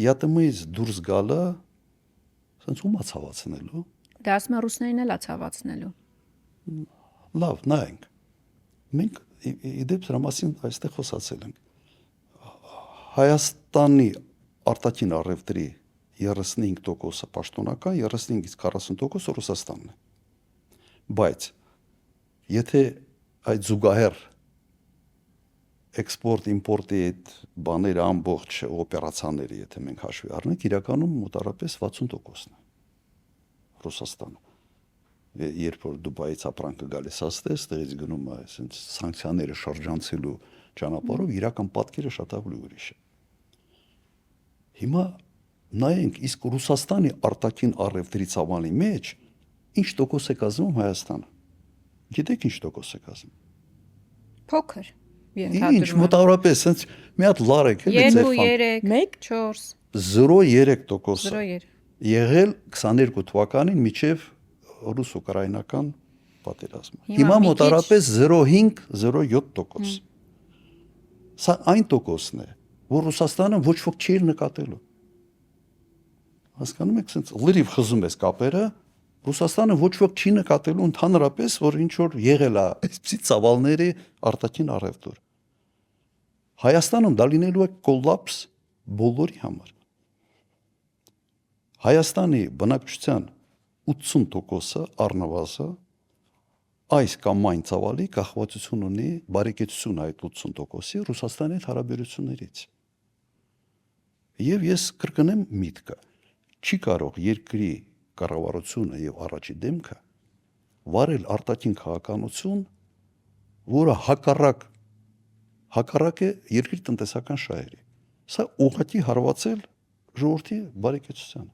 այդ ԵԱՏՄ-ից դուրս գալը ասենց ումա ցավացնելու։ Դա ասում է ռուսներին էլ ցավացնելու։ Լավ, նայենք։ Մենք իդեպ դրա մասին այստեղ խոսացել ենք։ Հայաստանի արտաքին առևտրի 35% պաշտոնական, 35-ից 40% Ռուսաստանն է։ Բայց եթե այդ զուգահեռ էքսպորտ-իմպորտի այդ բաները ամբողջ օպերացիաները, եթե մենք հաշվի առնենք, իրականում մոտարապես 60%-ն է Ռուսաստանը։ Երբ որ Դուբայից ապրանքը գալիս աստես, տեղից գնում է, այսինքն սանկցիաները շրջանցելու ճանապարհով իրական պատկերը շատ ավելի ուրիշ է։ Հիմա նայենք, իսկ Ռուսաստանի արտաքին առևտրի ծավալի մեջ ինչ տոկոս է կազմում Հայաստանը։ Գիտեք ինչ տոկոս է կազմում։ Փոքր։ Ինչ մոտավորապես, ասենց մի հատ լարեք էլի ձեր ֆան։ 1, 4 0.3% 0.3 եղել 22 թվականին միջև ռուս-ուկրաինական պատերազմը։ Հիմա Հիմա մի մոտավորապես 0.5-0.7%։ Սա այն տոկոսն է, որ Ռուսաստանը ոչ ոք չի նկատելու։ Հասկանում եք, ասենց լրիվ խզում ես կապերը, Ռուսաստանը ոչ ոք չի նկատելու ընդհանրապես, որ ինչ որ եղել է այսպիսի ծավալների արտաքին առևտուր։ Հայաստանում դա լինելու է կոլապս բոլորի համար։ Հայաստանի բնակչության 80%-ը առնվազն այս կամ այն ծավալի կախվածություն ունի, բարեկեցություն այդ 80%-ի Ռուսաստանի հետ հարաբերություններից։ Եվ ես կրկնեմ միտքը, չի կարող երկրի կառավարությունը եւ առաջի դեմքը վարել արտաքին քաղաքականություն, որը հակառակ է երկրի տնտեսական շահերի։ Սա ուղղակի հարվածել ժողովրդի բարեկեցությանը։